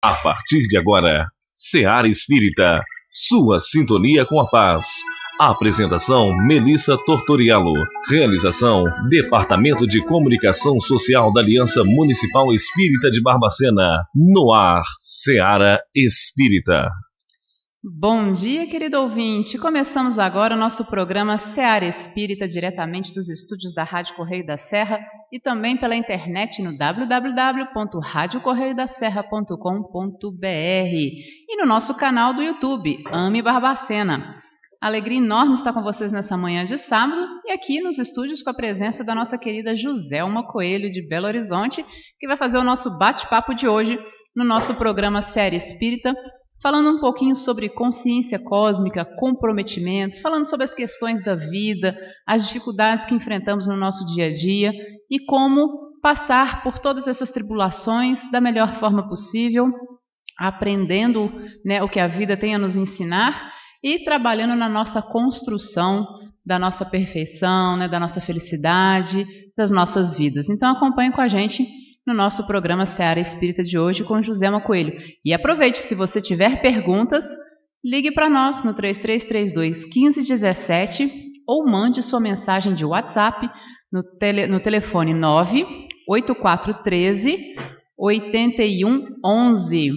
A partir de agora, Seara Espírita, sua sintonia com a paz. Apresentação: Melissa Tortoriello. Realização: Departamento de Comunicação Social da Aliança Municipal Espírita de Barbacena. No ar, Seara Espírita. Bom dia, querido ouvinte. Começamos agora o nosso programa Seara Espírita, diretamente dos estúdios da Rádio Correio da Serra e também pela internet no www.radiocorreiodaserra.com.br e no nosso canal do YouTube, Ame Barbacena. Alegria enorme estar com vocês nessa manhã de sábado e aqui nos estúdios com a presença da nossa querida Joselma Coelho, de Belo Horizonte, que vai fazer o nosso bate-papo de hoje no nosso programa Seara Espírita, falando um pouquinho sobre consciência cósmica, comprometimento, falando sobre as questões da vida, as dificuldades que enfrentamos no nosso dia a dia e como passar por todas essas tribulações da melhor forma possível, aprendendo, o que a vida tem a nos ensinar e trabalhando na nossa construção da nossa perfeição, da nossa felicidade, das nossas vidas. Então acompanhe com a gente no nosso programa Seara Espírita de hoje com Joselma Coelho. E aproveite, se você tiver perguntas, ligue para nós no 3332-1517 ou mande sua mensagem de WhatsApp no telefone 98413-8111.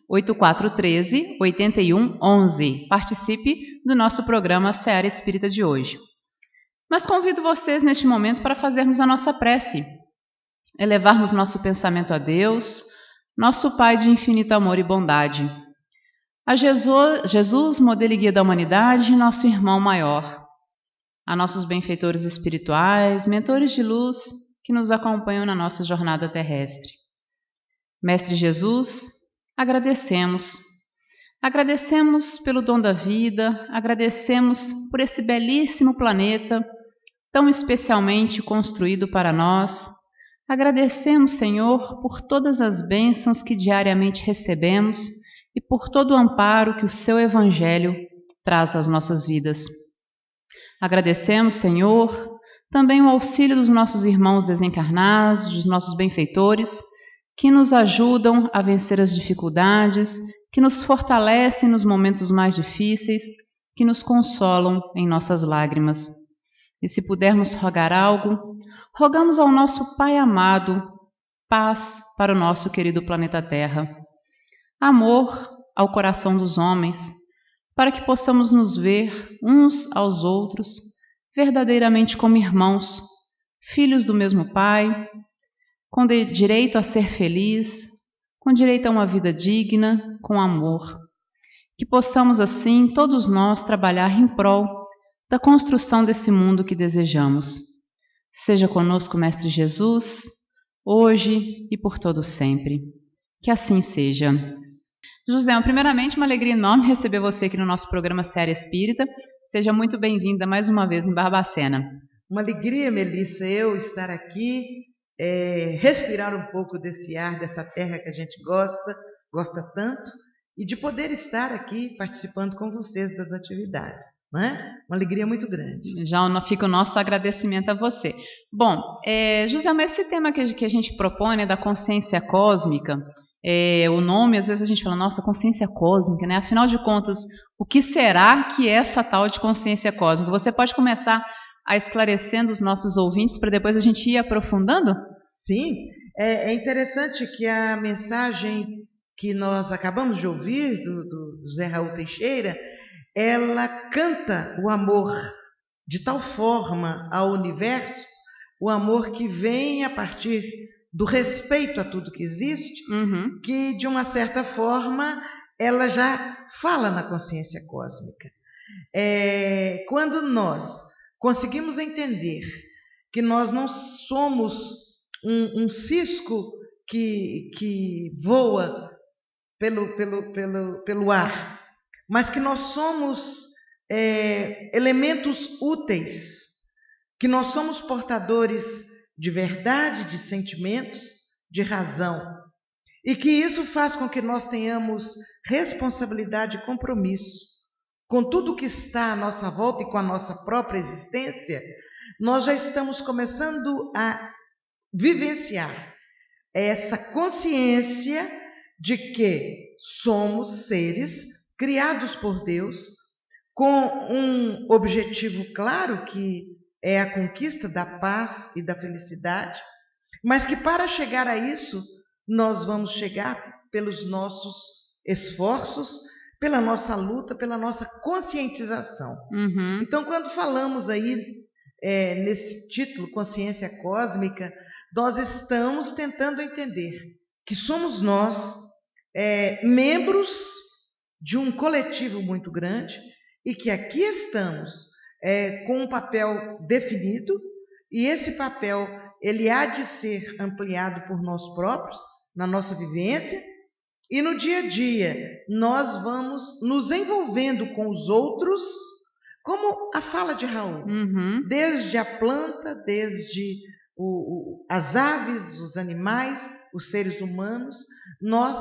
98413-8111. Participe do nosso programa Seara Espírita de hoje. Mas convido vocês neste momento para fazermos a nossa prece, elevarmos nosso pensamento a Deus, nosso Pai de infinito amor e bondade, a Jesus, modelo e guia da humanidade, nosso irmão maior, a nossos benfeitores espirituais, mentores de luz que nos acompanham na nossa jornada terrestre. Mestre Jesus, agradecemos pelo dom da vida, agradecemos por esse belíssimo planeta, tão especialmente construído para nós. Agradecemos, Senhor, por todas as bênçãos que diariamente recebemos e por todo o amparo que o Seu Evangelho traz às nossas vidas. Agradecemos, Senhor, também o auxílio dos nossos irmãos desencarnados, dos nossos benfeitores, que nos ajudam a vencer as dificuldades, que nos fortalecem nos momentos mais difíceis, que nos consolam em nossas lágrimas. E se pudermos rogar algo, rogamos ao nosso Pai amado, paz para o nosso querido planeta Terra, amor ao coração dos homens, para que possamos nos ver uns aos outros verdadeiramente como irmãos, filhos do mesmo Pai, com direito a ser feliz, com direito a uma vida digna, com amor. Que possamos assim, todos nós, trabalhar em prol da construção desse mundo que desejamos. Seja conosco, Mestre Jesus, hoje e por todo sempre. Que assim seja. José, primeiramente, uma alegria enorme receber você aqui no nosso programa Seara Espírita. Seja muito bem-vinda mais uma vez em Barbacena. Uma alegria, Melissa, eu estar aqui, respirar um pouco desse ar, dessa terra que a gente gosta tanto, e de poder estar aqui participando com vocês das atividades. Não é? Uma alegria muito grande. Já fica o nosso agradecimento a você. Bom, José, mas esse tema que a gente propõe, da consciência cósmica, o nome, às vezes a gente fala, nossa, consciência cósmica, né? Afinal de contas, o que será que é essa tal de consciência cósmica? Você pode começar a esclarecendo os nossos ouvintes para depois a gente ir aprofundando? Sim, é interessante que a mensagem que nós acabamos de ouvir do Zé Raul Teixeira, ela canta o amor de tal forma ao universo, o amor que vem a partir do respeito a tudo que existe, que de uma certa forma ela já fala na consciência cósmica. Quando nós conseguimos entender que nós não somos um cisco que voa pelo ar, mas que nós somos elementos úteis, que nós somos portadores de verdade, de sentimentos, de razão, e que isso faz com que nós tenhamos responsabilidade e compromisso com tudo que está à nossa volta e com a nossa própria existência. Nós já estamos começando a vivenciar essa consciência de que somos seres criados por Deus com um objetivo claro, que é a conquista da paz e da felicidade, mas que para chegar a isso, nós vamos chegar pelos nossos esforços, pela nossa luta, pela nossa conscientização. Então, quando falamos aí nesse título, Consciência Cósmica, nós estamos tentando entender que somos nós membros de um coletivo muito grande e que aqui estamos com um papel definido, e esse papel ele há de ser ampliado por nós próprios, na nossa vivência, e no dia a dia nós vamos nos envolvendo com os outros, como a fala de Raul, desde a planta, desde as aves, os animais, os seres humanos, nós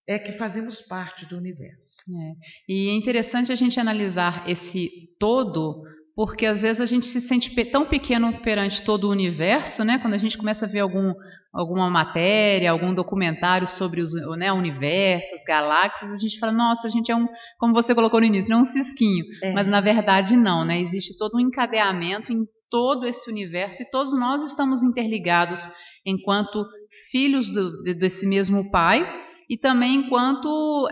é que fazemos parte do universo. E é interessante a gente analisar esse todo, porque às vezes a gente se sente tão pequeno perante todo o universo, né? Quando a gente começa a ver alguma matéria, algum documentário sobre os universo, as galáxias, a gente fala, nossa, a gente é como você colocou no início, não é um cisquinho. Mas na verdade não, né? Existe todo um encadeamento em todo esse universo e todos nós estamos interligados enquanto filhos desse mesmo Pai, e também enquanto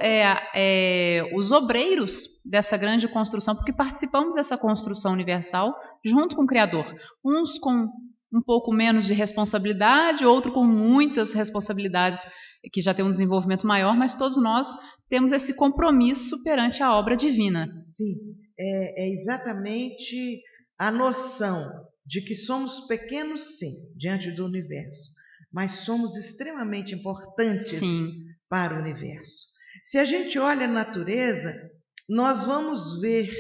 os obreiros dessa grande construção, porque participamos dessa construção universal junto com o Criador. Uns com um pouco menos de responsabilidade, outro com muitas responsabilidades, que já tem um desenvolvimento maior, mas todos nós temos esse compromisso perante a obra divina. Sim, é exatamente a noção de que somos pequenos, sim, diante do universo, mas somos extremamente importantes, sim, para o universo. Se a gente olha a natureza, nós vamos ver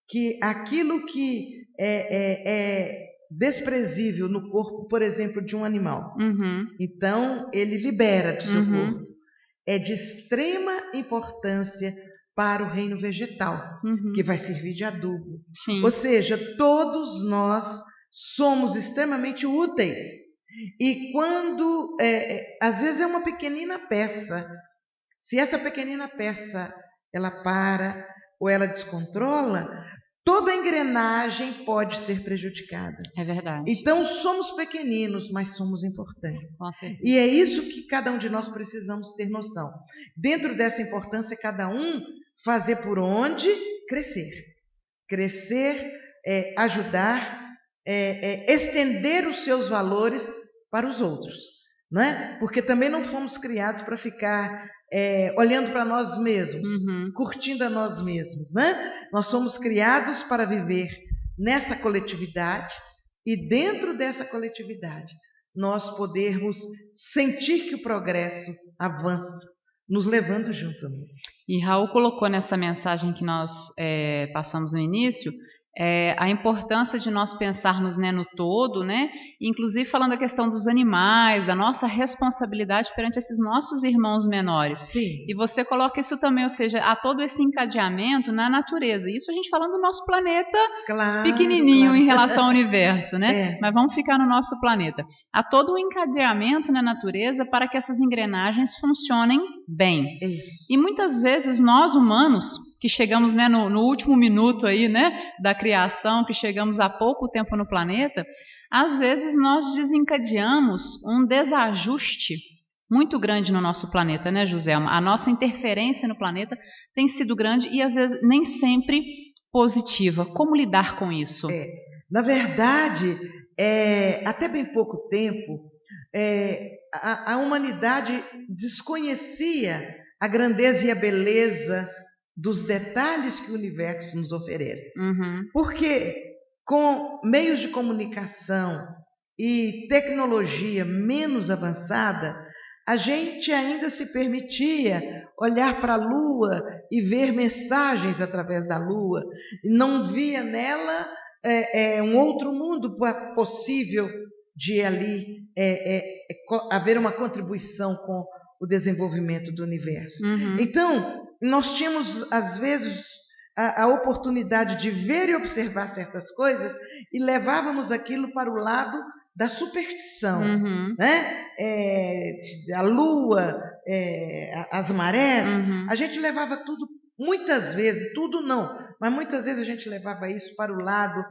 que aquilo que é desprezível no corpo, por exemplo, de um animal, então ele libera do seu corpo, é de extrema importância para o reino vegetal, que vai servir de adubo. Sim. Ou seja, todos nós somos extremamente úteis. E quando, às vezes é uma pequenina peça, se essa pequenina peça ela para ou ela descontrola, toda a engrenagem pode ser prejudicada. É verdade. Então somos pequeninos, mas somos importantes. E é isso que cada um de nós precisamos ter noção. Dentro dessa importância, cada um fazer por onde crescer. Crescer, ajudar, estender os seus valores para os outros, não é? Porque também não fomos criados para ficar olhando para nós mesmos, curtindo a nós mesmos, né? Nós somos criados para viver nessa coletividade e dentro dessa coletividade nós podermos sentir que o progresso avança, nos levando junto. E Raul colocou nessa mensagem que nós passamos no início, a importância de nós pensarmos, né, no todo, né, inclusive falando da questão dos animais, da nossa responsabilidade perante esses nossos irmãos menores. Sim. E você coloca isso também, ou seja, há todo esse encadeamento na natureza. Isso a gente falando do nosso planeta, claro, pequenininho, claro, em relação ao universo, né? Mas vamos ficar no nosso planeta. Há todo um encadeamento na natureza para que essas engrenagens funcionem bem. Isso. E muitas vezes nós humanos, que chegamos, né, no último minuto aí, né, da criação, que chegamos há pouco tempo no planeta, às vezes nós desencadeamos um desajuste muito grande no nosso planeta, né, Joselma? A nossa interferência no planeta tem sido grande e às vezes nem sempre positiva. Como lidar com isso? Na verdade, até bem pouco tempo, a humanidade desconhecia a grandeza e a beleza dos detalhes que o universo nos oferece. Porque com meios de comunicação e tecnologia menos avançada, a gente ainda se permitia olhar para a Lua e ver mensagens através da Lua, e não via nela um outro mundo possível de ali haver uma contribuição com o desenvolvimento do universo. Então, nós tínhamos, às vezes, a oportunidade de ver e observar certas coisas e levávamos aquilo para o lado da superstição, né? A Lua as marés, Uhum. a gente levava tudo, muitas vezes, tudo não, mas muitas vezes a gente levava isso para o lado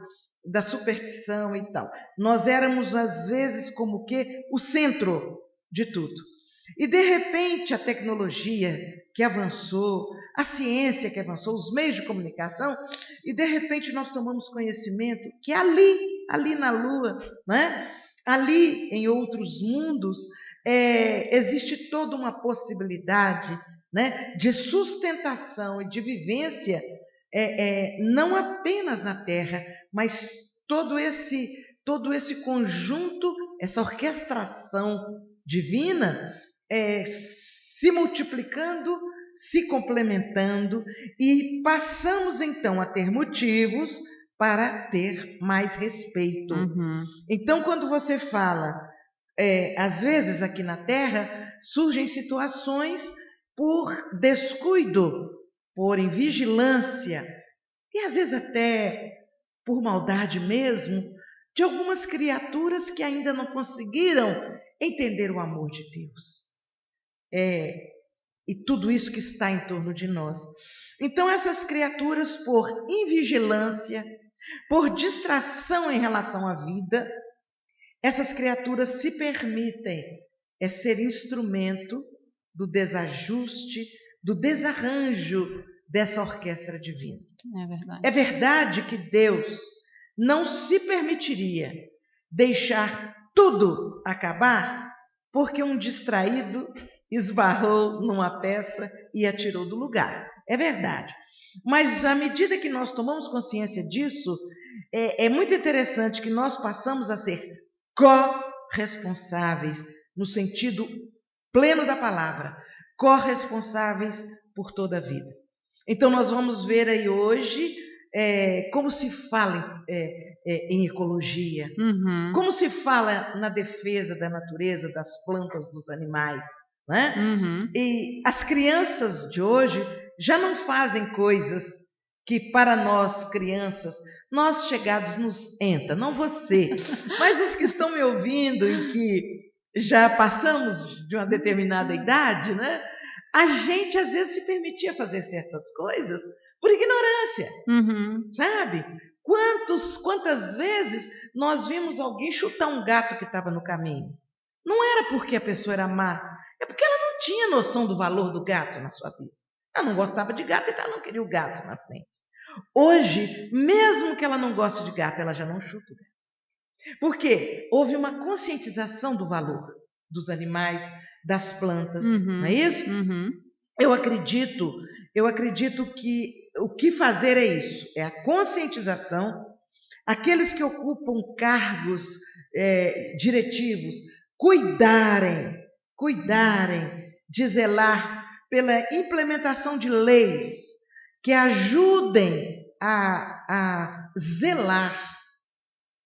da superstição e tal. Nós éramos, às vezes, como que o centro de tudo. E, de repente, a tecnologia que avançou, a ciência que avançou, os meios de comunicação, e, de repente, nós tomamos conhecimento que ali na Lua, né? Ali em outros mundos, existe toda uma possibilidade, né, de sustentação e de vivência, não apenas na Terra, mas todo esse conjunto, essa orquestração divina, se multiplicando, se complementando, e passamos então a ter motivos para ter mais respeito. Uhum. Então, quando você fala, às vezes aqui na Terra, surgem situações por descuido, por invigilância, e às vezes até por maldade mesmo, de algumas criaturas que ainda não conseguiram entender o amor de Deus. E tudo isso que está em torno de nós. Então, essas criaturas, por invigilância, por distração em relação à vida, essas criaturas se permitem ser instrumento do desajuste, do desarranjo dessa orquestra divina. É verdade. É verdade que Deus não se permitiria deixar tudo acabar porque um distraído esbarrou numa peça e a tirou do lugar. É verdade. Mas à medida que nós tomamos consciência disso, é muito interessante que nós passamos a ser corresponsáveis, no sentido pleno da palavra, corresponsáveis por toda a vida. Então nós vamos ver aí hoje como se fala em ecologia, Uhum. como se fala na defesa da natureza, das plantas, dos animais, né? Uhum. E as crianças de hoje já não fazem coisas que para nós crianças, nós chegados nos entra, não você, mas os que estão me ouvindo e que já passamos de uma determinada idade, né? A gente às vezes se permitia fazer certas coisas por ignorância, Uhum. sabe? Quantas vezes nós vimos alguém chutar um gato que estava no caminho? Não era porque a pessoa era má, é porque ela não tinha noção do valor do gato na sua vida. Ela não gostava de gato, então ela não queria o gato na frente. Hoje, mesmo que ela não goste de gato, ela já não chuta o gato. Por quê? Houve uma conscientização do valor dos animais, das plantas, Uhum. não é isso? Uhum. Eu acredito que o que fazer é isso, é a conscientização. Aqueles que ocupam cargos diretivos, cuidarem de zelar pela implementação de leis que ajudem a zelar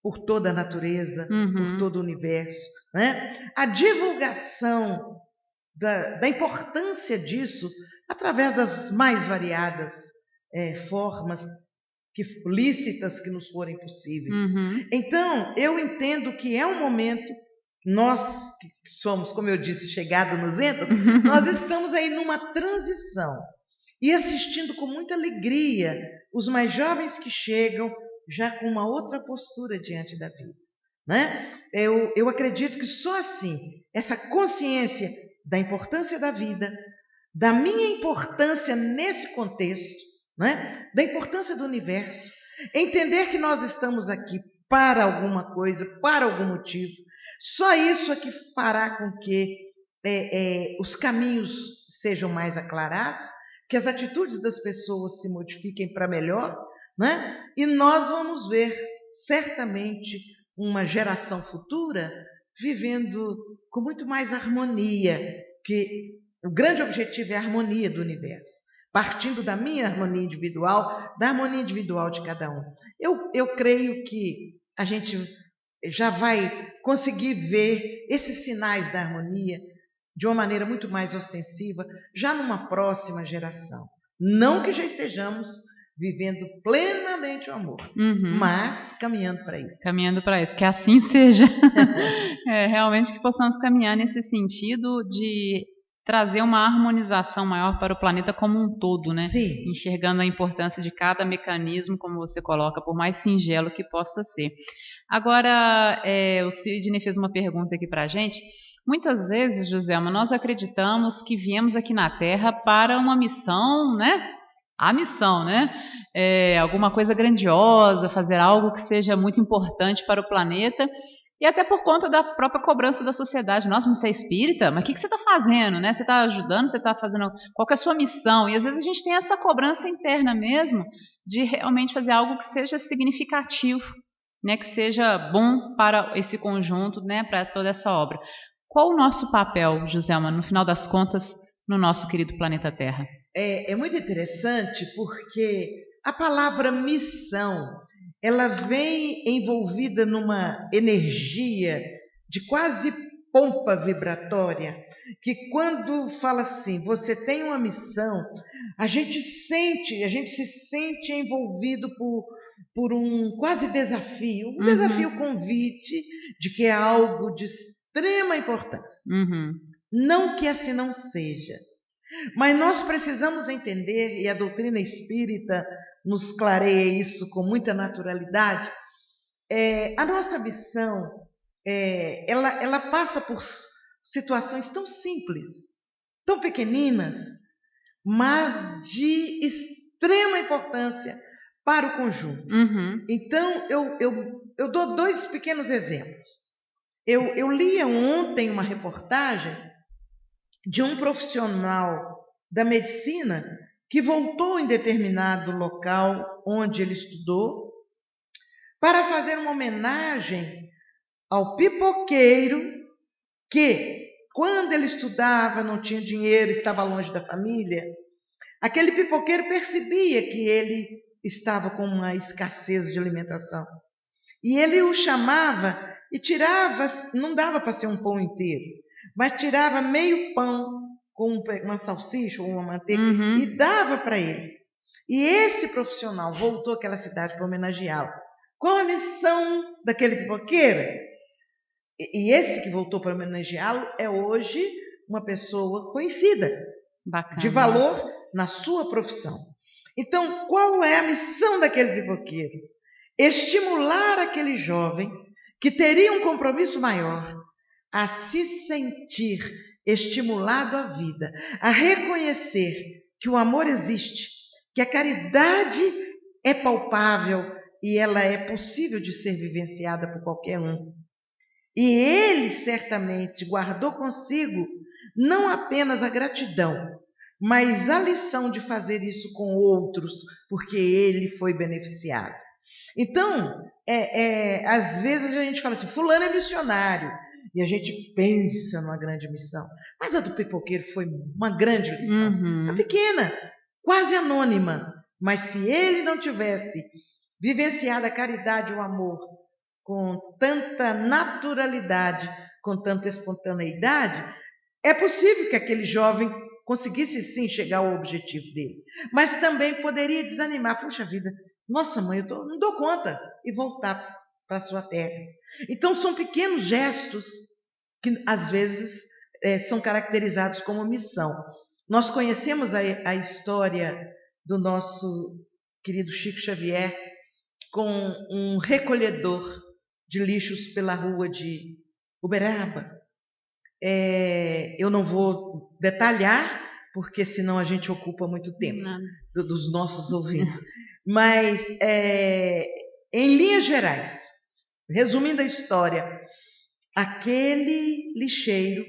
por toda a natureza, Uhum. por todo o universo, né? A divulgação da importância disso através das mais variadas formas lícitas que nos forem possíveis. Uhum. Então, eu entendo que é um momento, nós que somos, como eu disse, chegados nos entas, nós estamos aí numa transição e assistindo com muita alegria os mais jovens que chegam já com uma outra postura diante da vida, né? Eu acredito que só assim, essa consciência da importância da vida, da minha importância nesse contexto, né? Da importância do universo, entender que nós estamos aqui para alguma coisa, para algum motivo, só isso é que fará com que os caminhos sejam mais aclarados, que as atitudes das pessoas se modifiquem para melhor, né? E nós vamos ver certamente uma geração futura vivendo com muito mais harmonia, que o grande objetivo é a harmonia do universo, partindo da minha harmonia individual, da harmonia individual de cada um. Eu creio que a gente já vai conseguir ver esses sinais da harmonia de uma maneira muito mais ostensiva, já numa próxima geração. Não que já estejamos vivendo plenamente o amor, Uhum. mas caminhando para isso. Caminhando para isso, que assim seja. Realmente que possamos caminhar nesse sentido de trazer uma harmonização maior para o planeta como um todo, né? Sim. Enxergando a importância de cada mecanismo, como você coloca, por mais singelo que possa ser. Agora, o Sidney fez uma pergunta aqui para a gente. Muitas vezes, Joselma, nós acreditamos que viemos aqui na Terra para uma missão, né? A missão, né? Alguma coisa grandiosa, fazer algo que seja muito importante para o planeta. E até por conta da própria cobrança da sociedade. Nossa, mas você é espírita? Mas o que você está fazendo? Né? Você está ajudando? Você está fazendo... Qual que é a sua missão? E às vezes a gente tem essa cobrança interna mesmo de realmente fazer algo que seja significativo, né? Que seja bom para esse conjunto, né? Para toda essa obra. Qual o nosso papel, Joselma, no final das contas, no nosso querido planeta Terra? É muito interessante porque a palavra missão, ela vem envolvida numa energia de quase pompa vibratória, que quando fala assim, você tem uma missão, a gente se sente envolvido por um quase desafio, desafio convite de que é algo de extrema importância. Não que assim não seja, mas nós precisamos entender, e a doutrina espírita nos clareia isso com muita naturalidade, a nossa missão, ela passa por situações tão simples, tão pequeninas, mas de extrema importância para o conjunto. Então, eu dou 2 pequenos exemplos. Eu lia ontem uma reportagem de um profissional da medicina que voltou em determinado local onde ele estudou para fazer uma homenagem ao pipoqueiro que, quando ele estudava, não tinha dinheiro, estava longe da família. Aquele pipoqueiro percebia que ele estava com uma escassez de alimentação. E ele o chamava e tirava, não dava para ser um pão inteiro, mas tirava meio pão com uma salsicha ou uma manteiga e dava para ele. E esse profissional voltou àquela cidade para homenageá-lo. Qual a missão daquele pipoqueiro? E esse que voltou para homenageá-lo é hoje uma pessoa conhecida, bacana, de valor na sua profissão. Então, qual é a missão daquele pipoqueiro? Estimular aquele jovem que teria um compromisso maior a se sentir estimulado à vida, a reconhecer que o amor existe, que a caridade é palpável e ela é possível de ser vivenciada por qualquer um. E ele certamente guardou consigo não apenas a gratidão, mas a lição de fazer isso com outros, porque ele foi beneficiado. Então, às vezes a gente fala assim, fulano é missionário, e a gente pensa numa grande missão. Mas a do pipoqueiro foi uma grande lição. A pequena, quase anônima. Mas se ele não tivesse vivenciado a caridade e o amor com tanta naturalidade, com tanta espontaneidade, é possível que aquele jovem conseguisse sim chegar ao objetivo dele. Mas também poderia desanimar. Puxa vida, nossa mãe, eu não dou conta, e voltar para a sua terra. Então, são pequenos gestos que, às vezes, são caracterizados como missão. Nós conhecemos a história do nosso querido Chico Xavier com um recolhedor de lixos pela rua de Uberaba. Eu não vou detalhar, porque senão a gente ocupa muito tempo dos nossos ouvintes. Mas, em linhas gerais, resumindo a história, aquele lixeiro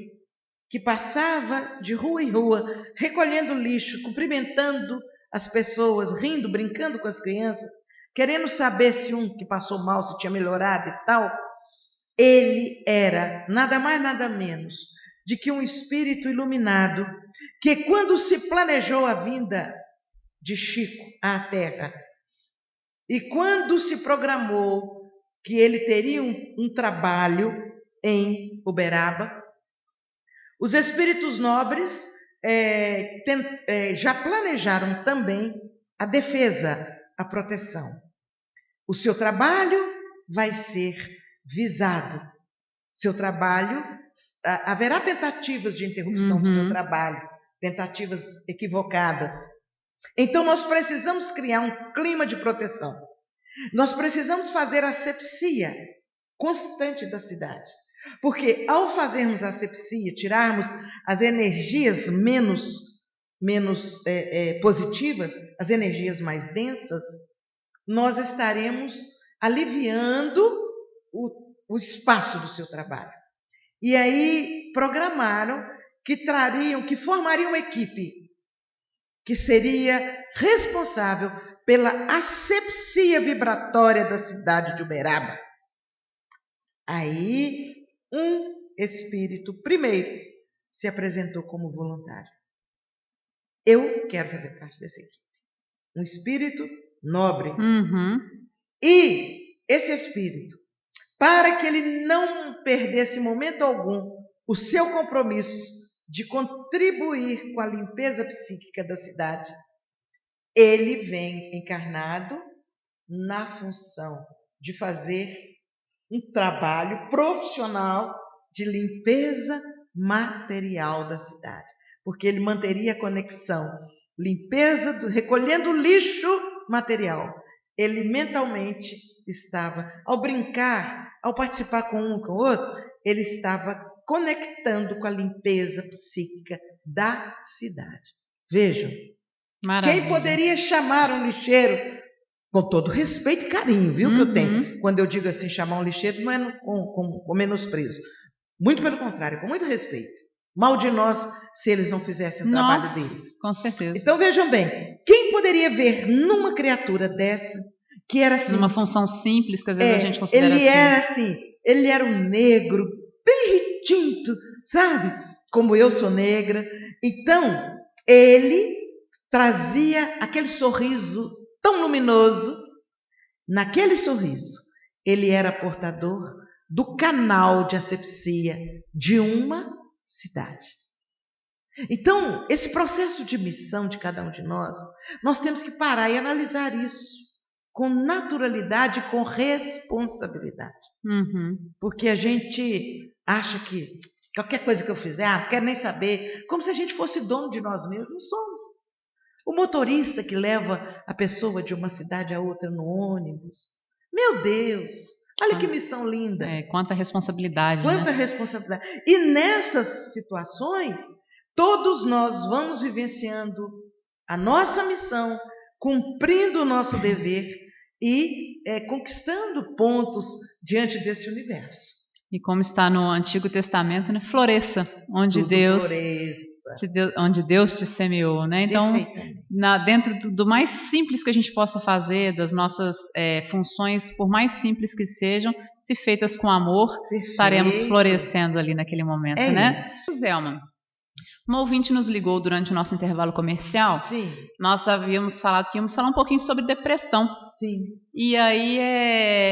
que passava de rua em rua, recolhendo lixo, cumprimentando as pessoas, rindo, brincando com as crianças, querendo saber se um que passou mal, se tinha melhorado e tal, ele era nada mais, nada menos de que um espírito iluminado que, quando se planejou a vinda de Chico à Terra, e quando se programou que ele teria um trabalho em Uberaba, os espíritos nobres já planejaram também a defesa, a proteção. O seu trabalho vai ser visado. Seu trabalho haverá tentativas de interrupção do seu trabalho, tentativas equivocadas. Então, nós precisamos criar um clima de proteção. Nós precisamos fazer asepsia constante da cidade. Porque, ao fazermos asepsia, tirarmos as energias menos positivas, as energias mais densas, nós estaremos aliviando o espaço do seu trabalho. E aí programaram que formariam uma equipe que seria responsável pela asepsia vibratória da cidade de Uberaba. Aí um espírito primeiro se apresentou como voluntário. Eu quero fazer parte dessa equipe. Um espírito nobre. E esse espírito, para que ele não perdesse momento algum o seu compromisso de contribuir com a limpeza psíquica da cidade, ele vem encarnado na função de fazer um trabalho profissional de limpeza material da cidade, porque ele manteria a conexão, recolhendo lixo material. Ele mentalmente estava, ao brincar, ao participar com um com o outro, ele estava conectando com a limpeza psíquica da cidade. Vejam, maravilha. Quem poderia chamar um lixeiro, com todo respeito e carinho, viu, que eu tenho. Quando eu digo assim, chamar um lixeiro, não é com menosprezo. Muito pelo contrário, com muito respeito. Mal de nós se eles não fizessem o trabalho deles. Com certeza. Então vejam bem, quem poderia ver numa criatura dessa, que era assim... Numa função simples, que às vezes a gente considera ele era um negro, bem retinto, sabe? Como eu sou negra. Então, ele trazia aquele sorriso tão luminoso. Naquele sorriso, ele era portador do canal de asepsia de uma cidade. Então, esse processo de missão de cada um de nós temos que parar e analisar isso com naturalidade, com responsabilidade. Porque a gente acha que qualquer coisa que eu fizer, não quero nem saber, como se a gente fosse dono de nós mesmos. Não somos. O motorista que leva a pessoa de uma cidade a outra no ônibus. Meu Deus, olha que missão linda. Quanta responsabilidade. Quanta responsabilidade. E nessas situações, todos nós vamos vivenciando a nossa missão, cumprindo o nosso dever e conquistando pontos diante desse universo. E como está no Antigo Testamento, né? Floresça, onde Deus te semeou, né? Então, dentro do mais simples que a gente possa fazer, das nossas funções, por mais simples que sejam, se feitas com amor, estaremos florescendo ali naquele momento, né? Isso. Zelma, uma ouvinte nos ligou durante o nosso intervalo comercial. Sim. Nós havíamos falado que íamos falar um pouquinho sobre depressão. Sim. E aí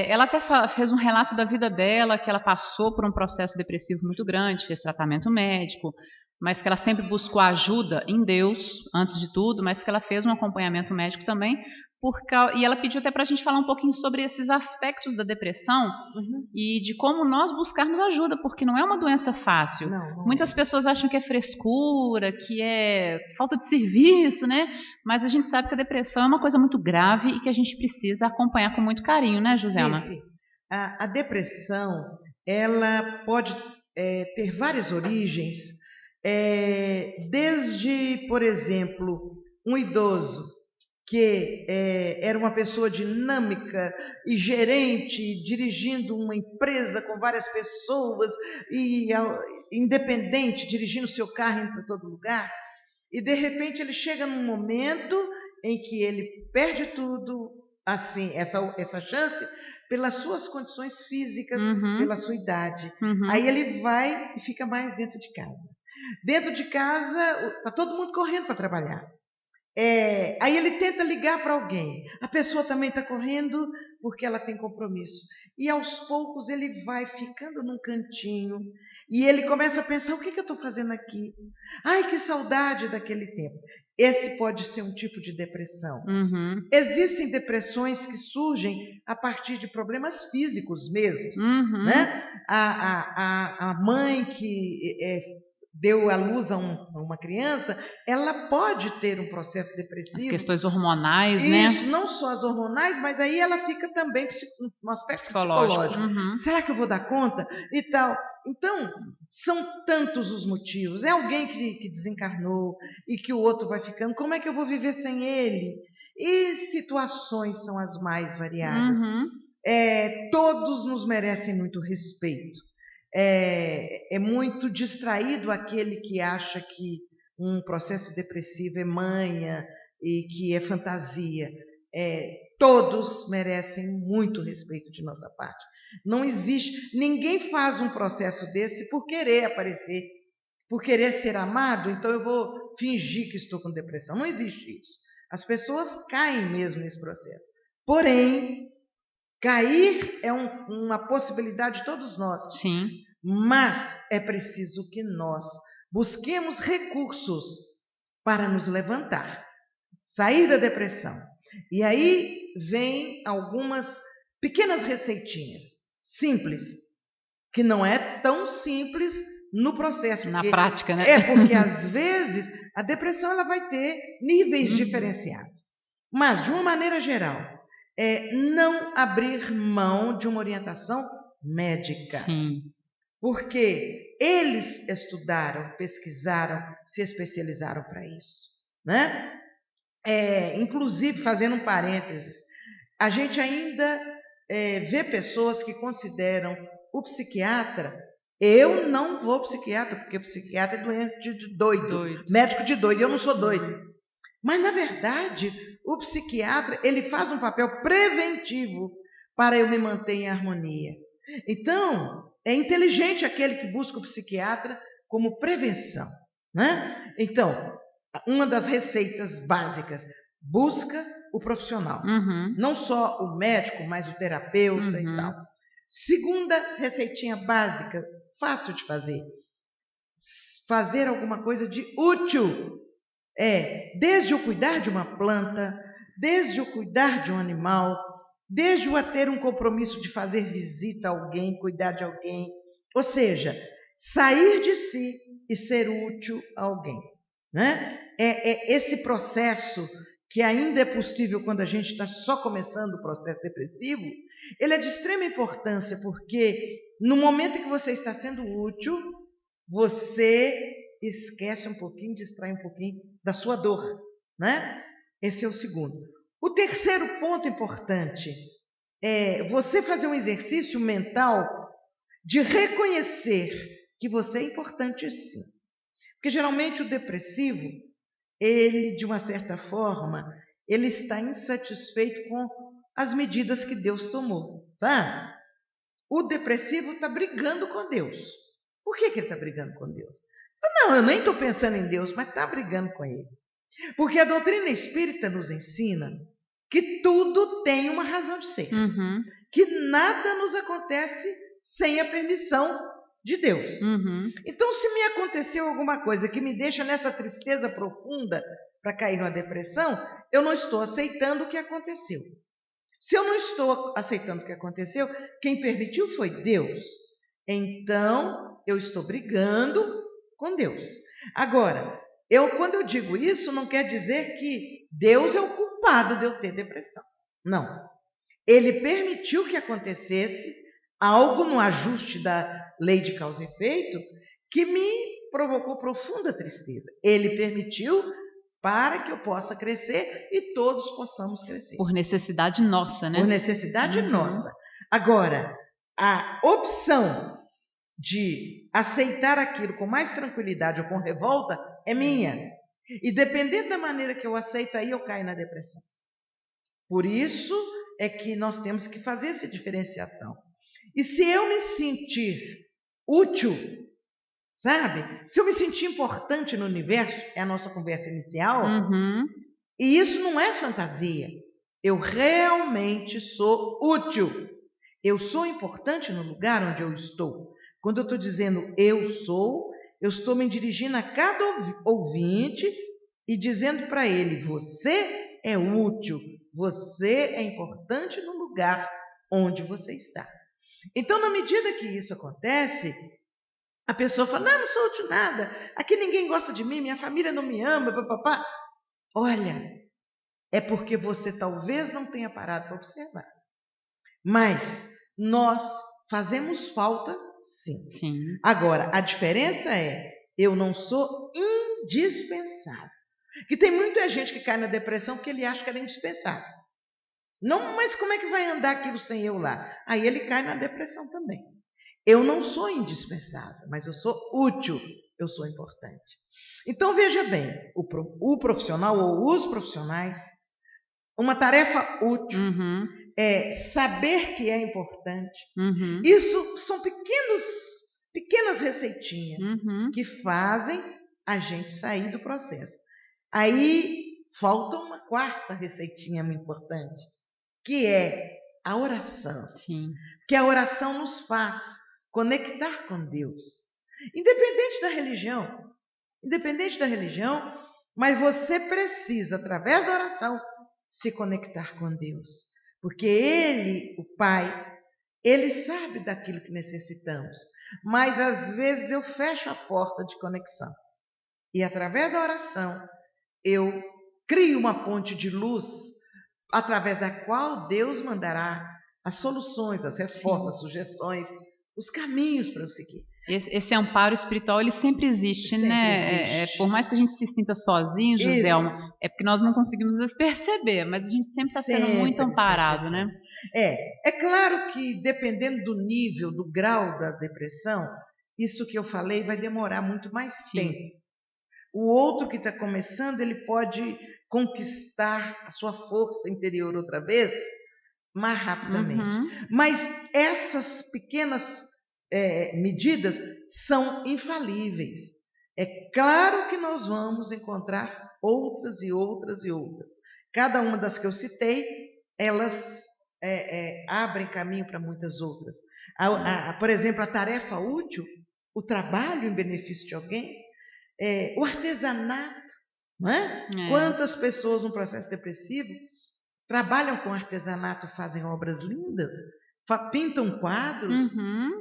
ela até fez um relato da vida dela, que ela passou por um processo depressivo muito grande, fez tratamento médico, mas que ela sempre buscou ajuda em Deus, antes de tudo, mas que ela fez um acompanhamento médico também. E ela pediu até para a gente falar um pouquinho sobre esses aspectos da depressão e de como nós buscarmos ajuda, porque não é uma doença fácil. Não Muitas pessoas acham que é frescura, que é falta de serviço, né? Mas a gente sabe que a depressão é uma coisa muito grave e que a gente precisa acompanhar com muito carinho, né, Joselma? Sim. A depressão, ela pode ter várias origens, desde, por exemplo, um idoso que era uma pessoa dinâmica e gerente, dirigindo uma empresa com várias pessoas, e independente, dirigindo seu carro indo para todo lugar, e de repente ele chega num momento em que ele perde tudo, assim, essa chance, pelas suas condições físicas, pela sua idade. Aí ele vai e fica mais dentro de casa. Dentro de casa, está todo mundo correndo para trabalhar. Aí ele tenta ligar para alguém. A pessoa também está correndo porque ela tem compromisso. E aos poucos ele vai ficando num cantinho e ele começa a pensar: o que eu estou fazendo aqui? Ai, que saudade daquele tempo. Esse pode ser um tipo de depressão. Uhum. Existem depressões que surgem a partir de problemas físicos mesmo, Uhum. né? A mãe que deu à luz a uma criança, ela pode ter um processo depressivo. As questões hormonais, Isso, né? não só as hormonais, mas aí ela fica também no aspecto psicológico. Uhum. Será que eu vou dar conta? E tal. Então, são tantos os motivos. É alguém que desencarnou e que o outro vai ficando. Como é que eu vou viver sem ele? E situações são as mais variadas. Uhum. Todos nos merecem muito respeito. É muito distraído aquele que acha que um processo depressivo é manha e que é fantasia. Todos merecem muito respeito de nossa parte. Não existe, ninguém faz um processo desse por querer aparecer, por querer ser amado, então eu vou fingir que estou com depressão. Não existe isso. As pessoas caem mesmo nesse processo. Porém, cair é uma possibilidade de todos nós. Sim. Mas é preciso que nós busquemos recursos para nos levantar, sair da depressão. E aí vem algumas pequenas receitinhas, simples, que não é tão simples no processo. Na prática, né? Porque às vezes a depressão ela vai ter níveis diferenciados. Mas, de uma maneira geral, não abrir mão de uma orientação médica. Sim. Porque eles estudaram, pesquisaram, se especializaram para isso, né? Inclusive, fazendo um parênteses, a gente ainda vê pessoas que consideram o psiquiatra. Eu não vou ao psiquiatra, porque o psiquiatra é doente de doido, médico de doido, eu não sou doido. Mas, na verdade, o psiquiatra ele faz um papel preventivo para eu me manter em harmonia. Então, é inteligente aquele que busca o psiquiatra como prevenção, né? Então, uma das receitas básicas, busca o profissional. Uhum. Não só o médico, mas o terapeuta e tal. Segunda receitinha básica, fácil de fazer. Fazer alguma coisa de útil. Desde o cuidar de uma planta, desde o cuidar de um animal, desde o ter um compromisso de fazer visita a alguém, cuidar de alguém. Ou seja, sair de si e ser útil a alguém, né? Esse processo que ainda é possível quando a gente está só começando o processo depressivo, ele é de extrema importância, porque no momento em que você está sendo útil, você esquece um pouquinho, distrai um pouquinho da sua dor, né? Esse é o segundo. O terceiro ponto importante é você fazer um exercício mental de reconhecer que você é importante sim. Porque geralmente o depressivo, ele, de uma certa forma, ele está insatisfeito com as medidas que Deus tomou, tá? O depressivo está brigando com Deus. Por que ele está brigando com Deus? Não, eu nem estou pensando em Deus, mas está brigando com ele. Porque a doutrina espírita nos ensina que tudo tem uma razão de ser. Uhum. Que nada nos acontece sem a permissão de Deus. Uhum. Então, se me aconteceu alguma coisa que me deixa nessa tristeza profunda para cair numa depressão, eu não estou aceitando o que aconteceu. Se eu não estou aceitando o que aconteceu, quem permitiu foi Deus. Então, eu estou brigando com Deus. Agora, quando eu digo isso, não quer dizer que Deus é o culpado de eu ter depressão. Não. Ele permitiu que acontecesse algo no ajuste da lei de causa e efeito que me provocou profunda tristeza. Ele permitiu para que eu possa crescer e todos possamos crescer. Por necessidade nossa, né? Por necessidade nossa. Agora, a opção de aceitar aquilo com mais tranquilidade ou com revolta é minha. E dependendo da maneira que eu aceito, aí eu caio na depressão. Por isso é que nós temos que fazer essa diferenciação. E se eu me sentir útil, sabe? Se eu me sentir importante no universo, é a nossa conversa inicial, e isso não é fantasia. Eu realmente sou útil. Eu sou importante no lugar onde eu estou. Quando eu estou dizendo eu estou me dirigindo a cada ouvinte e dizendo para ele: você é útil, você é importante no lugar onde você está. Então, na medida que isso acontece, a pessoa fala: não sou útil nada, aqui ninguém gosta de mim, minha família não me ama, papapá. Olha, é porque você talvez não tenha parado para observar. Mas nós fazemos falta, sim. Agora, a diferença é, eu não sou indispensável. Que tem muita gente que cai na depressão porque ele acha que ela é indispensável. Não, mas como é que vai andar aquilo sem eu lá? Aí ele cai na depressão também. Eu não sou indispensável, mas eu sou útil, eu sou importante. Então, veja bem, o profissional ou os profissionais, uma tarefa útil é saber que é importante. Isso são pequenas receitinhas que fazem a gente sair do processo. Aí falta uma quarta receitinha muito importante, que é a oração. Que a oração nos faz conectar com Deus. Independente da religião, mas você precisa, através da oração, se conectar com Deus. Porque Ele, o Pai, Ele sabe daquilo que necessitamos. Mas, às vezes, eu fecho a porta de conexão. E, através da oração, eu crio uma ponte de luz, através da qual Deus mandará as soluções, as respostas, as sugestões, os caminhos para eu seguir. Esse amparo espiritual, ele sempre existe, né? Por mais que a gente se sinta sozinho, Joselma, é porque nós não conseguimos perceber, mas a gente sempre está sendo muito amparado, né? É claro que dependendo do nível, do grau da depressão, isso que eu falei vai demorar muito mais tempo. O outro que está começando, ele pode conquistar a sua força interior outra vez mais rapidamente. Mas essas pequenas medidas são infalíveis. É claro que nós vamos encontrar outras e outras e outras. Cada uma das que eu citei, elas abrem caminho para muitas outras. Por exemplo, a tarefa útil, o trabalho em benefício de alguém, o artesanato, não é? Quantas pessoas no processo depressivo trabalham com artesanato, fazem obras lindas, pintam quadros,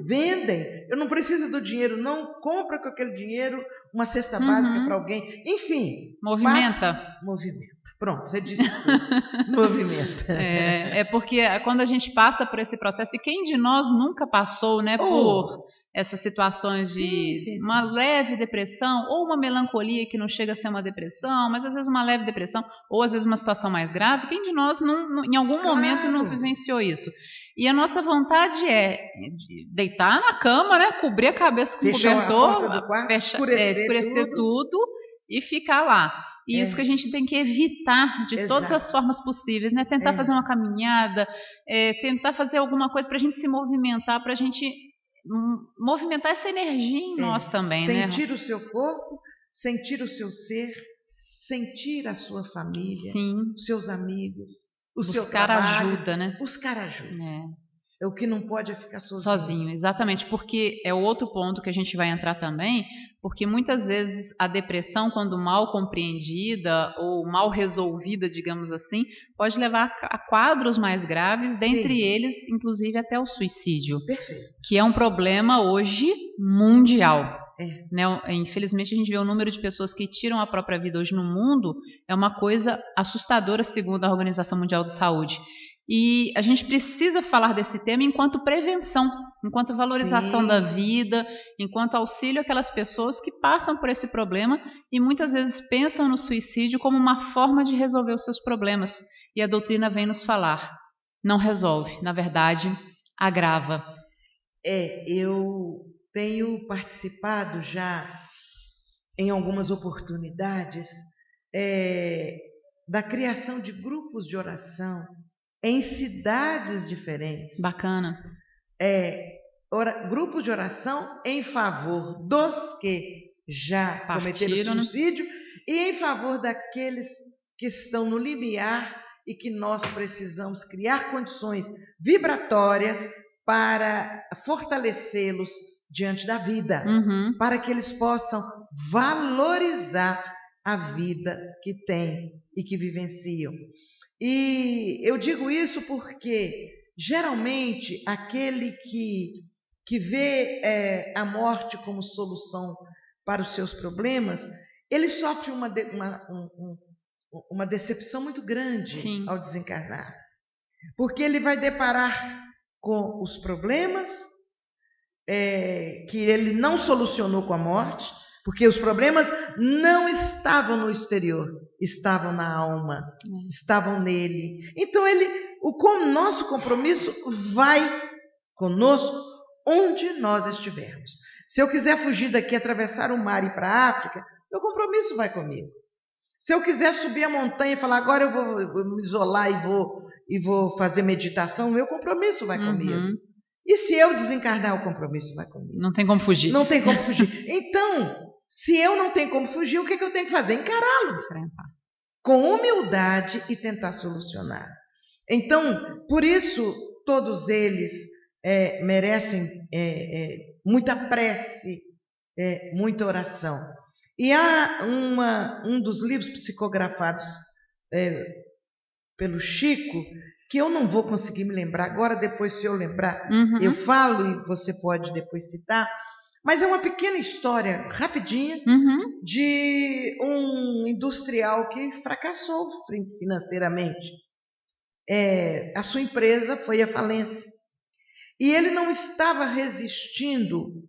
vendem. Eu não preciso do dinheiro, não. Compra com aquele dinheiro uma cesta básica para alguém. Enfim. Movimenta. Movimenta. Pronto, você disse tudo. Movimenta. É porque quando a gente passa por esse processo, e quem de nós nunca passou, né, por essas situações de uma leve depressão ou uma melancolia que não chega a ser uma depressão, mas às vezes uma leve depressão ou às vezes uma situação mais grave, quem de nós em algum momento não vivenciou isso? E a nossa vontade é de deitar na cama, né, cobrir a cabeça com cobertor, escurecer tudo e ficar lá. E isso que a gente tem que evitar de todas as formas possíveis, né? Tentar fazer uma caminhada, tentar fazer alguma coisa para a gente se movimentar, para a gente movimentar essa energia em nós também, sentir o seu corpo, sentir o seu ser, sentir a sua família, os seus amigos, o seu trabalho. Ajuda, né? Buscar ajuda. O que não pode é ficar sozinho. Exatamente, porque é o outro ponto que a gente vai entrar também, porque muitas vezes a depressão, quando mal compreendida ou mal resolvida, digamos assim, pode levar a quadros mais graves, dentre eles, inclusive, até o suicídio. Perfeito. Que é um problema hoje mundial. Né? Infelizmente, a gente vê o número de pessoas que tiram a própria vida hoje no mundo, é uma coisa assustadora, segundo a Organização Mundial de Saúde. E a gente precisa falar desse tema enquanto prevenção, enquanto valorização da vida, enquanto auxílio àquelas pessoas que passam por esse problema e muitas vezes pensam no suicídio como uma forma de resolver os seus problemas. E a doutrina vem nos falar, não resolve, na verdade, agrava. Eu tenho participado já em algumas oportunidades da criação de grupos de oração em cidades diferentes. Bacana. Grupos de oração em favor dos que já cometeram suicídio e em favor daqueles que estão no limiar e que nós precisamos criar condições vibratórias para fortalecê-los diante da vida, para que eles possam valorizar a vida que têm e que vivenciam. E eu digo isso porque, geralmente, aquele que vê a morte como solução para os seus problemas, ele sofre uma decepção muito grande Sim. ao desencarnar. Porque ele vai deparar com os problemas que ele não solucionou com a morte, porque os problemas não estavam no exterior, estavam na alma, estavam nele. Então, o nosso compromisso vai conosco onde nós estivermos. Se eu quiser fugir daqui, atravessar o mar e ir para a África, meu compromisso vai comigo. Se eu quiser subir a montanha e falar, agora eu vou me isolar e vou fazer meditação, meu compromisso vai comigo. E se eu desencarnar, o compromisso vai comigo. Não tem como fugir. Não tem como fugir. Então, se eu não tenho como fugir, o que eu tenho que fazer? Encará-lo. Com humildade e tentar solucionar. Então, por isso, todos eles merecem muita prece, muita oração. E há um dos livros psicografados pelo Chico, que eu não vou conseguir me lembrar agora, depois se eu lembrar, eu falo e você pode depois citar, mas é uma pequena história, rapidinha, de um industrial que fracassou financeiramente. A sua empresa foi à falência. E ele não estava resistindo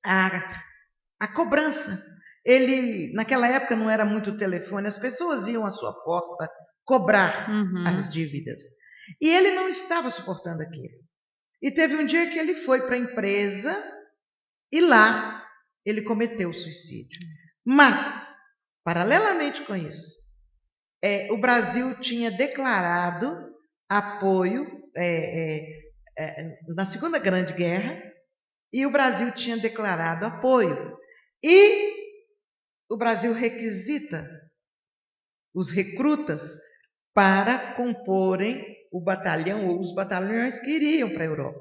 à cobrança. Ele, naquela época não era muito telefone, as pessoas iam à sua porta cobrar as dívidas. E ele não estava suportando aquilo. E teve um dia que ele foi para a empresa e lá ele cometeu suicídio. Mas, paralelamente com isso, o Brasil tinha declarado apoio na Segunda Grande Guerra, e o Brasil tinha declarado apoio. E o Brasil requisita os recrutas para comporem o batalhão ou os batalhões que iriam para a Europa.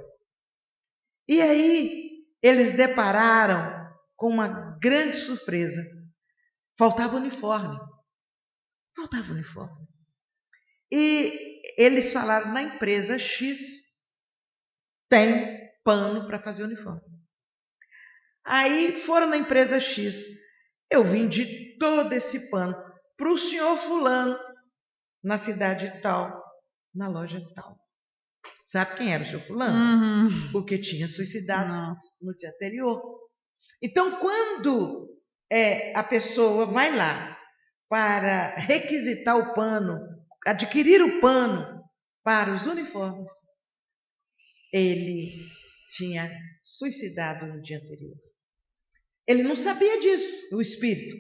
E aí eles depararam com uma grande surpresa. Faltava uniforme. Faltava uniforme. E eles falaram, na empresa X tem pano para fazer uniforme. Aí foram na empresa X. Eu vendi todo esse pano para o senhor fulano, na cidade tal, na loja tal. Sabe quem era o senhor fulano? Porque tinha suicidado no dia anterior. Então, quando a pessoa vai lá para requisitar o pano, adquirir o pano para os uniformes, ele tinha suicidado no dia anterior. Ele não sabia disso, o espírito.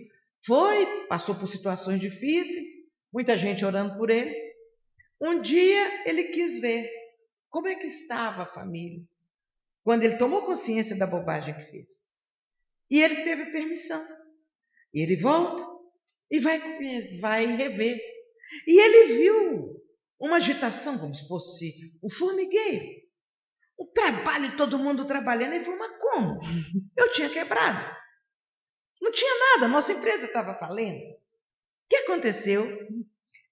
Passou por situações difíceis, muita gente orando por ele. Um dia ele quis ver como é que estava a família, quando ele tomou consciência da bobagem que fez. E ele teve permissão. E ele volta e vai rever. E ele viu uma agitação, como se fosse um formigueiro. Um trabalho, todo mundo trabalhando. Ele falou, mas como? Eu tinha quebrado. Não tinha nada, nossa empresa estava falendo. O que aconteceu?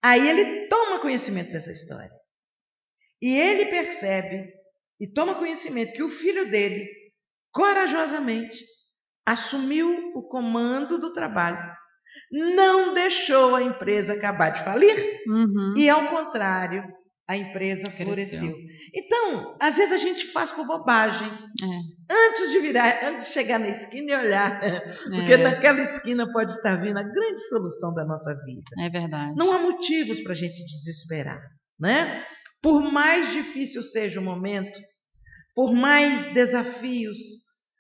Aí ele toma conhecimento dessa história. E ele percebe e toma conhecimento que o filho dele, corajosamente, assumiu o comando do trabalho. Não deixou a empresa acabar de falir. E, ao contrário, a empresa floresceu. Então, às vezes a gente faz por bobagem. Antes de chegar na esquina e olhar. Porque naquela esquina pode estar vindo a grande solução da nossa vida. É verdade. Não há motivos para a gente desesperar, né? Por mais difícil seja o momento, por mais desafios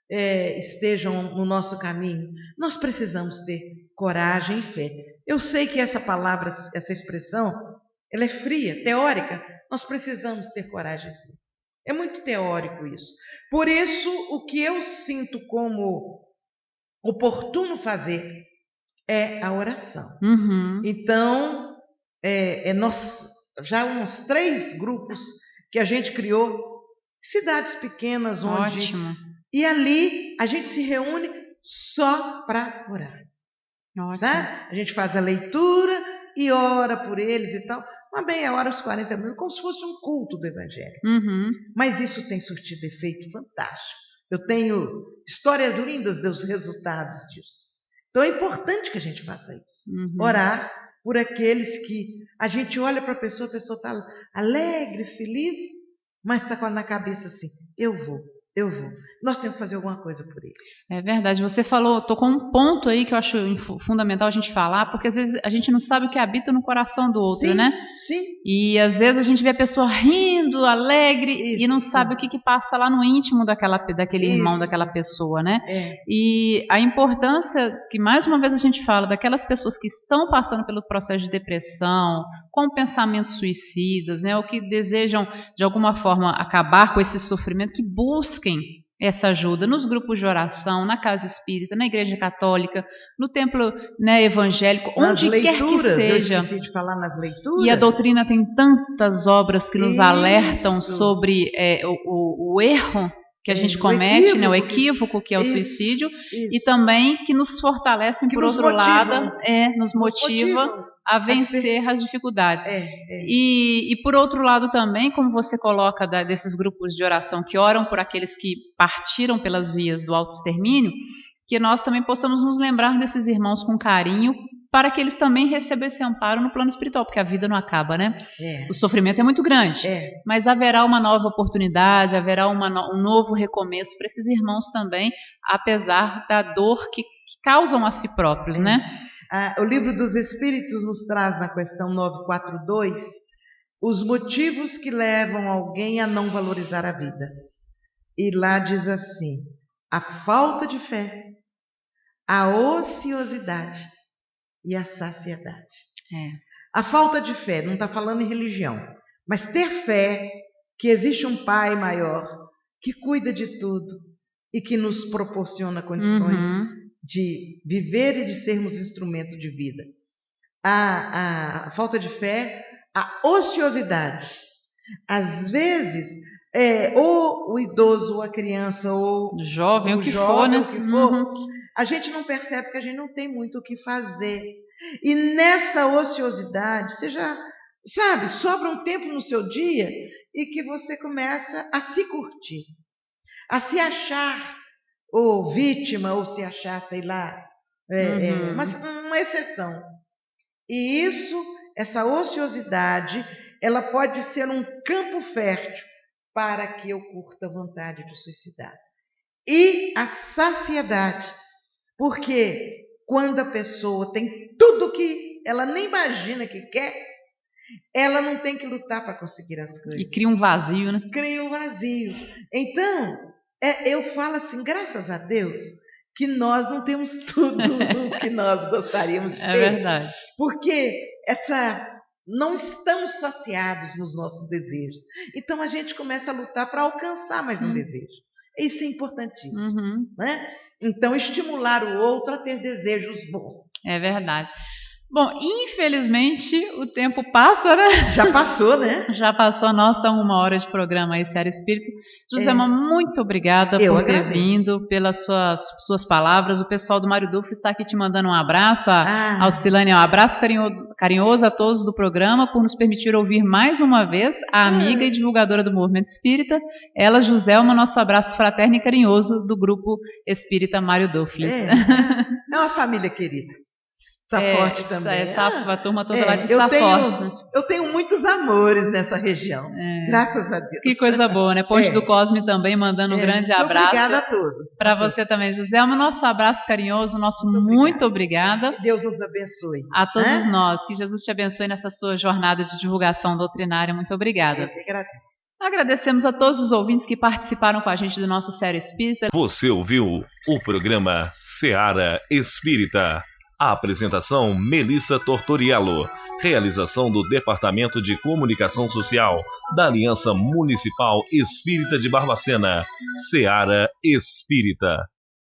estejam no nosso caminho, nós precisamos ter coragem e fé. Eu sei que essa palavra, essa expressão, ela é fria, teórica. Nós precisamos ter coragem e fé. É muito teórico isso. Por isso, o que eu sinto como oportuno fazer é a oração. Então, nós já uns 3 grupos que a gente criou cidades pequenas onde... Ótimo. E ali a gente se reúne só para orar. Ótimo. Tá? A gente faz a leitura e ora por eles e tal. Uma meia hora, uns 40 minutos, como se fosse um culto do Evangelho. Uhum. Mas isso tem surtido efeito fantástico. Eu tenho histórias lindas dos resultados disso. Então é importante que a gente faça isso. Uhum. Orar por aqueles que a gente olha para a pessoa está alegre, feliz, mas está na cabeça assim, eu vou. Nós temos que fazer alguma coisa por eles. É verdade. Você tocou um ponto aí que eu acho fundamental a gente falar, porque às vezes a gente não sabe o que habita no coração do outro, sim, né? Sim. E às vezes a gente vê a pessoa rindo, alegre, Isso. E não sabe o que passa lá no íntimo daquele irmão, Isso. daquela pessoa, né? É. E a importância que mais uma vez a gente fala daquelas pessoas que estão passando pelo processo de depressão, com pensamentos suicidas, né? Ou que desejam de alguma forma acabar com esse sofrimento, que busquem essa ajuda nos grupos de oração, na casa espírita, na igreja católica, no templo, né, evangélico, onde quer que seja. Eu esqueci de falar nas leituras. E a doutrina tem tantas obras que nos alertam sobre o erro que a gente comete, o equívoco que é o suicídio, e também que nos fortalecem, por outro lado, nos motiva a vencer as dificuldades. E por outro lado também, como você coloca desses grupos de oração que oram por aqueles que partiram pelas vias do autoextermínio, que nós também possamos nos lembrar desses irmãos com carinho, para que eles também recebam esse amparo no plano espiritual, porque a vida não acaba, né? O sofrimento é muito grande, mas haverá uma nova oportunidade, haverá um novo recomeço para esses irmãos também, apesar da dor que causam a si próprios, né? O Livro dos Espíritos nos traz na questão 942 os motivos que levam alguém a não valorizar a vida. E lá diz assim: a falta de fé, a ociosidade e a saciedade. A falta de fé, não está falando em religião, mas ter fé que existe um Pai maior que cuida de tudo e que nos proporciona condições de viver e de sermos instrumento de vida. A falta de fé, a ociosidade. Às vezes, ou o idoso, ou a criança, ou o jovem, o que for, a gente não percebe que a gente não tem muito o que fazer. E nessa ociosidade, você já sabe, sobra um tempo no seu dia e que você começa a se curtir, a se achar ou vítima, ou se achar, sei lá, mas uma exceção. E essa ociosidade, ela pode ser um campo fértil para que eu curta a vontade de suicidar. E a saciedade, porque quando a pessoa tem tudo que ela nem imagina que quer, ela não tem que lutar para conseguir as coisas. E cria um vazio, né? Cria um vazio. Então, eu falo assim, graças a Deus, que nós não temos tudo o que nós gostaríamos de ter. É verdade. Porque não estamos saciados nos nossos desejos. Então, a gente começa a lutar para alcançar mais um desejo. Isso é importantíssimo. Né? Então, estimular o outro a ter desejos bons. É verdade. Bom, infelizmente o tempo passa, né? Já passou, né? Já passou a nossa 1 hora de programa aí, Seara Espírita. Joselma, muito obrigada por ter vindo, pelas suas palavras. O pessoal do Mário Duflo está aqui te mandando um abraço. A Alcilane, um abraço carinhoso a todos do programa por nos permitir ouvir mais uma vez a amiga e divulgadora do Movimento Espírita, ela, Joselma, nosso abraço fraterno e carinhoso do Grupo Espírita Mário Duflo. É uma família querida. Saforte também. A turma toda lá de Saforte. Eu tenho muitos amores nessa região. Graças a Deus. Que coisa boa, né? Ponte do Cosme também mandando um grande abraço. Obrigada a todos. Para você também, Joselma. Nosso abraço carinhoso, muito obrigada. Que Deus nos abençoe. A todos nós. Que Jesus te abençoe nessa sua jornada de divulgação doutrinária. Muito obrigada. Eu que agradeço. Agradecemos a todos os ouvintes que participaram com a gente do nosso Seara Espírita. Você ouviu o programa Seara Espírita. A apresentação Melissa Tortoriello. Realização do Departamento de Comunicação Social da Aliança Municipal Espírita de Barbacena. Seara Espírita.